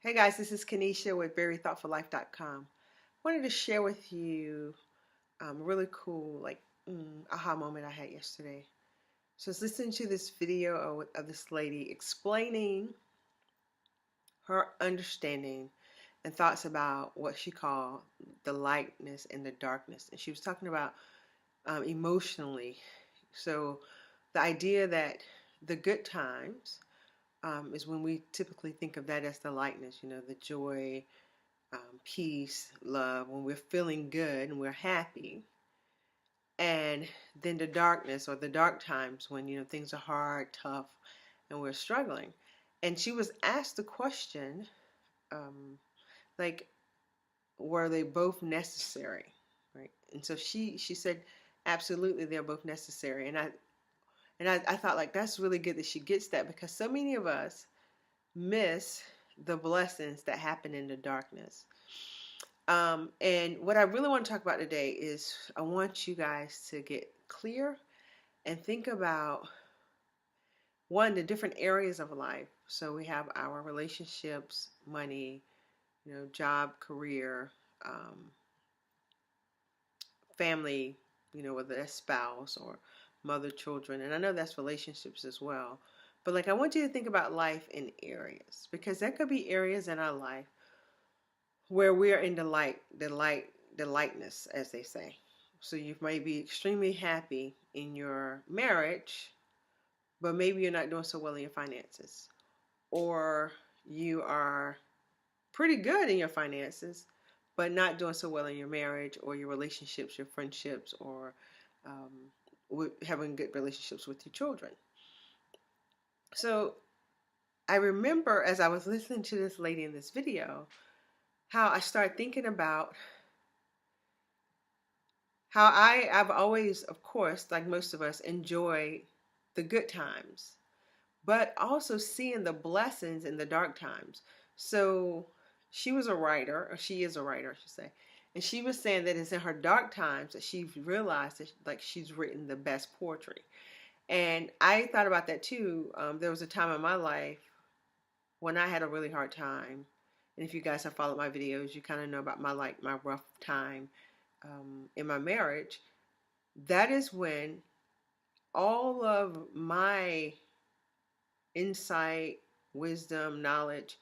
Hey guys, this is Kenesha with VeryThoughtfulLife.com. Wanted to share with you a really cool aha moment I had yesterday. So I was listening to this video of this lady explaining her understanding and thoughts about what she called the lightness and the darkness. And she was talking about emotionally. So the idea that the good times is when we typically think of that as the lightness, the joy, peace, love, when we're feeling good and we're happy. And then the darkness or the dark times when, things are hard, tough, and we're struggling. And she was asked the question, um, like, were they both necessary? Right. And so she said, absolutely, they're both necessary. And I thought like that's really good that she gets that because so many of us miss the blessings that happen in the darkness. And what I really want to talk about today is I want you guys to get clear and think about one, the different areas of life. So we have our relationships, money, job, career, family, whether that's spouse or mother, children. And I know that's relationships as well. But like I want you to think about life in areas because there could be areas in our life where we are in the lightness, as they say. So you may be extremely happy in your marriage, but maybe you're not doing so well in your finances. Or you are pretty good in your finances, but not doing so well in your marriage or your relationships, your friendships, or having good relationships with your children. So I remember as I was listening to this lady in this video, how I started thinking about how I've always, of course, like most of us, enjoyed the good times, but also seeing the blessings in the dark times. So she was a writer, or she is a writer, I should say, and she was saying that it's in her dark times that she's realized that like she's written the best poetry. And I thought about that too. There was a time in my life when I had a really hard time, and if you guys have followed my videos, you kind of know about my rough time in my marriage. That is when all of my insight, wisdom, knowledge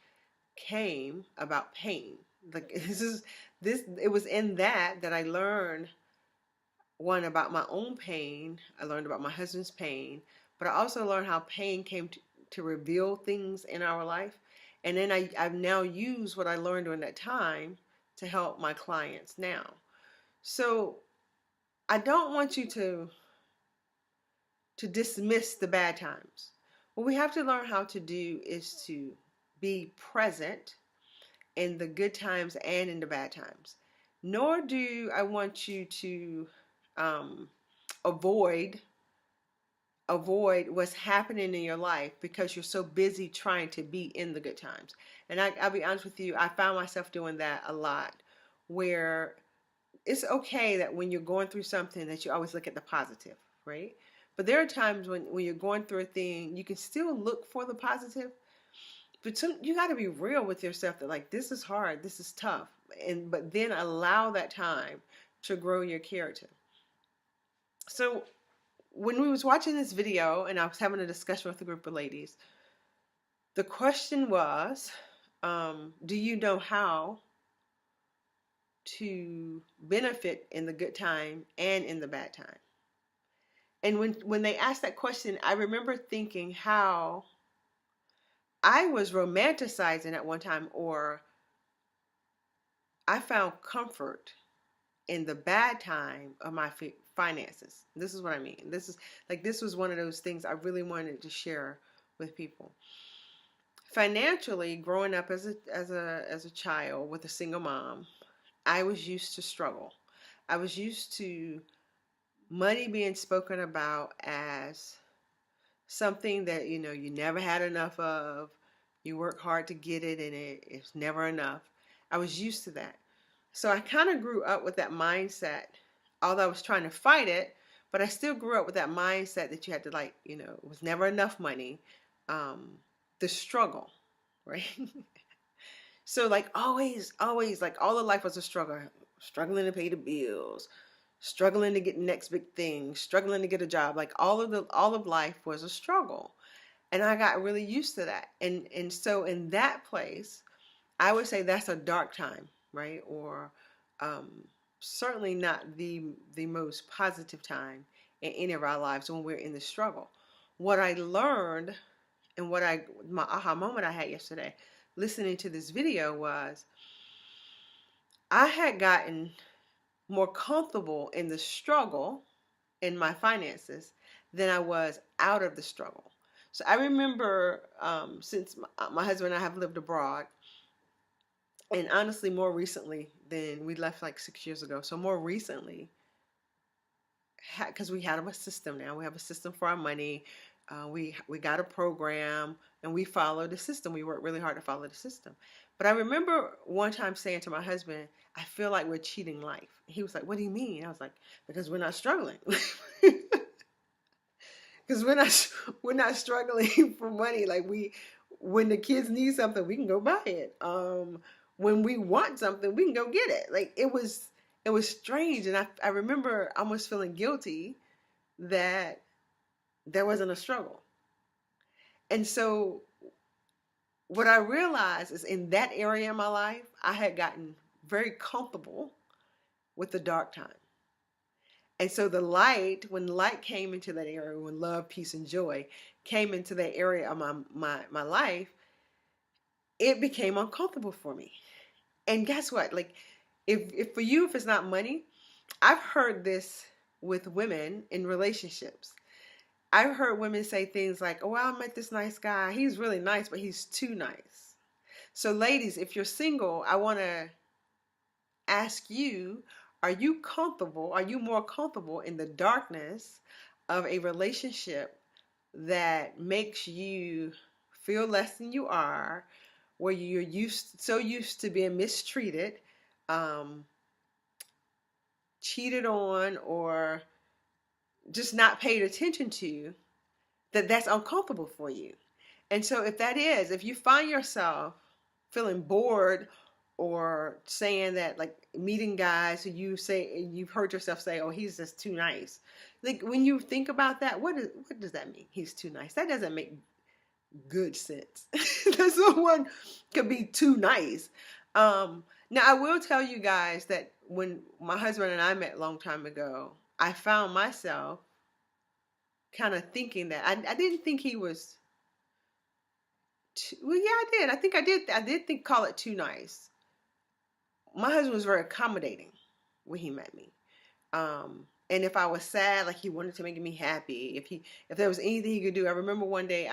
came about pain. Like this it was in that I learned one about my own pain. I learned about my husband's pain, but I also learned how pain came to reveal things in our life. And then I've now used what I learned during that time to help my clients now. So I don't want you to dismiss the bad times. What we have to learn how to do is to be present in the good times and in the bad times. Nor do I want you to um, avoid what's happening in your life because you're so busy trying to be in the good times. And I'll be honest with you, I found myself doing that a lot, where it's okay that when you're going through something that you always look at the positive, right? But there are times when you're going through a thing, you can still look for the positive, but you got to be real with yourself that like this is hard, this is tough, but then allow that time to grow your character. So when we was watching this video and I was having a discussion with a group of ladies, the question was, do you know how to benefit in the good time and in the bad time? And when they asked that question, I remember thinking how I was romanticizing at one time, or I found comfort in the bad time of my finances. This is what I mean. This was one of those things I really wanted to share with people. Financially, growing up as a child with a single mom, I was used to struggle. I was used to money being spoken about as something that you never had enough of. You work hard to get it and it's never enough. I was used to that. So I kind of grew up with that mindset, although I was trying to fight it, but I still grew up with that mindset that you had to it was never enough money. The struggle, right? So like always, like all of life was a struggle, struggling to pay the bills, struggling to get the next big thing, struggling to get a job. Like all of life was a struggle. And I got really used to that. And so in that place, I would say that's a dark time, right? Or um, certainly not the most positive time in any of our lives when we're in the struggle. What I learned and my aha moment I had yesterday listening to this video was I had gotten more comfortable in the struggle in my finances than I was out of the struggle. So I remember since my husband and I have lived abroad, and honestly, more recently than we left like 6 years ago. So more recently, because we have a system now, we have a system for our money. We got a program and we follow the system. We work really hard to follow the system. But I remember one time saying to my husband, I feel like we're cheating life. He was like, what do you mean? I was like, because we're not struggling. Because we're not struggling for money. Like when the kids need something, we can go buy it. When we want something, we can go get it. Like it was strange, and I remember almost feeling guilty that there wasn't a struggle. And so what I realized is in that area of my life, I had gotten very comfortable with the dark time. And so when light came into that area, when love, peace, and joy came into that area of my life, it became uncomfortable for me. And guess what? Like, if for you, if it's not money, I've heard this with women in relationships. I've heard women say things like, oh, well, I met this nice guy. He's really nice, but he's too nice. So ladies, if you're single, I want to ask you, are you comfortable? Are you more comfortable in the darkness of a relationship that makes you feel less than you are, where you're so used to being mistreated, cheated on, or just not paid attention to, that's uncomfortable for you? And so if you find yourself feeling bored or saying that, like meeting guys who you've heard yourself say, oh, he's just too nice. Like when you think about that, what does that mean? He's too nice. That doesn't make good sense. That someone could be too nice. Now I will tell you guys that when my husband and I met a long time ago, I found myself kind of thinking that I didn't think he was well, yeah, I did. I did think call it too nice. My husband was very accommodating when he met me. And if I was sad, like he wanted to make me happy. If there was anything he could do, I remember one day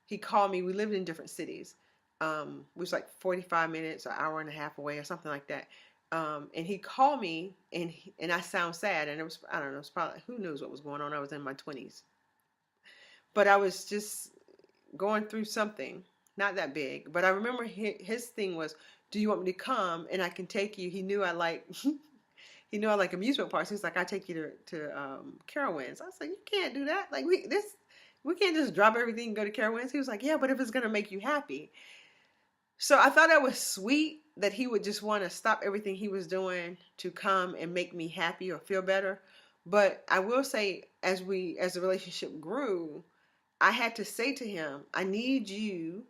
he called me. We lived in different cities. It was like 45 minutes, an hour and a half away or something like that. And he called me and I sound sad. And I don't know, it was probably, who knows what was going on. I was in my 20s, but I was just going through something, not that big. But I remember his thing was, do you want me to come and I can take you? He knew I like amusement parks. He's like, I take you to Carowinds. I was like, you can't do that. Like we can't just drop everything and go to Carowinds. He was like, yeah, but if it's gonna make you happy. So I thought that was sweet that he would just want to stop everything he was doing to come and make me happy or feel better. But I will say, as the relationship grew, I had to say to him, I need you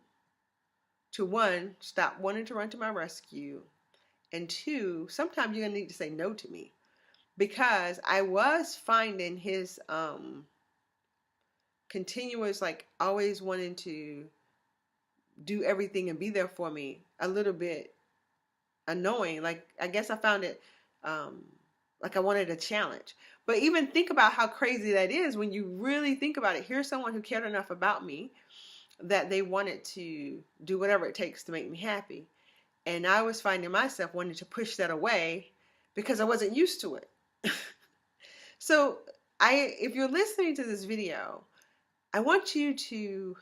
to, one, stop wanting to run to my rescue, and two, sometimes you're going to need to say no to me, because I was finding his continuous, like always wanting to do everything and be there for me a little bit annoying. Like, I guess I found it like I wanted a challenge. But even think about how crazy that is when you really think about it. Here's someone who cared enough about me that they wanted to do whatever it takes to make me happy. And I was finding myself wanting to push that away because I wasn't used to it. So if you're listening to this video, I want you to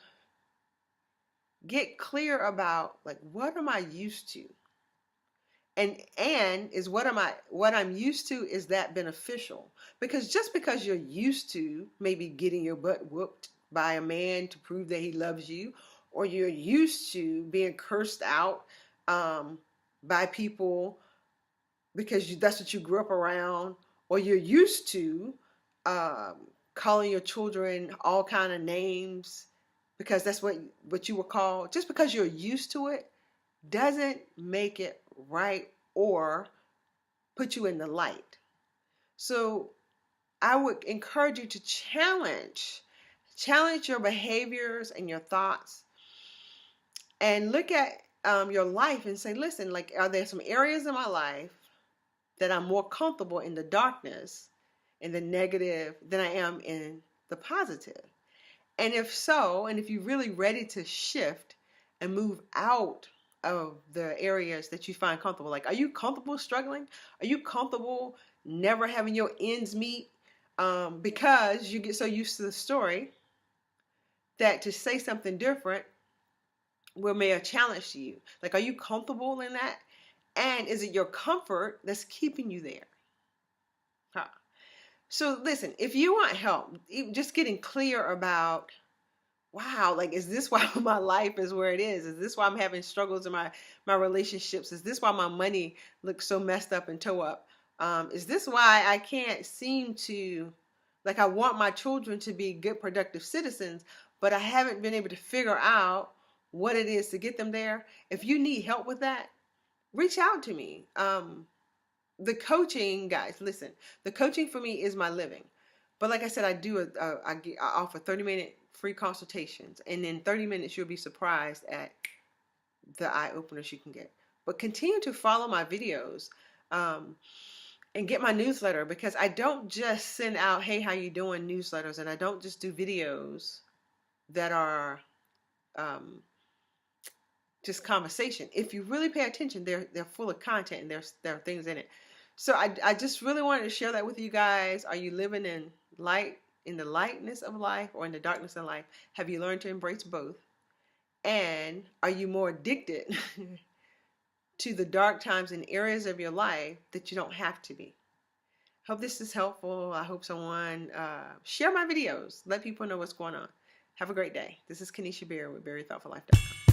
get clear about, like, what am I used to? And is what I'm used to, is that beneficial? Because just because you're used to maybe getting your butt whooped by a man to prove that he loves you, or you're used to being cursed out by people because that's what you grew up around, or you're used to um, calling your children all kind of names because that's what you were called. Just because you're used to it doesn't make it right or put you in the light. So I would encourage you to challenge your behaviors and your thoughts, and look at your life and say, listen, like, are there some areas in my life that I'm more comfortable in the darkness, in the negative, than I am in the positive? And if so, and if you're really ready to shift and move out of the areas that you find comfortable, like, are you comfortable struggling? Are you comfortable never having your ends meet? Because you get so used to the story that to say something different will be a challenge to you. Like, are you comfortable in that? And is it your comfort that's keeping you there? Huh. So listen, if you want help, just getting clear about, wow, like, is this why my life is where it is? Is this why I'm having struggles in my relationships? Is this why my money looks so messed up and toe up? Is this why I can't seem to, like, I want my children to be good, productive citizens, but I haven't been able to figure out what it is to get them there? If you need help with that, reach out to me. The coaching, guys, listen, the coaching for me is my living. But like I said, I offer 30-minute free consultations. And in 30 minutes, you'll be surprised at the eye openers you can get. But continue to follow my videos and get my newsletter, because I don't just send out, hey, how you doing newsletters. And I don't just do videos that are just conversation. If you really pay attention, they're full of content, and there are things in it. So I just really wanted to share that with you guys. Are you living in light, in the lightness of life, or in the darkness of life? Have you learned to embrace both? And are you more addicted to the dark times in areas of your life that you don't have to be? Hope this is helpful. I hope someone share my videos. Let people know what's going on. Have a great day. This is Kenesha Bear with BerryThoughtfulLife.com.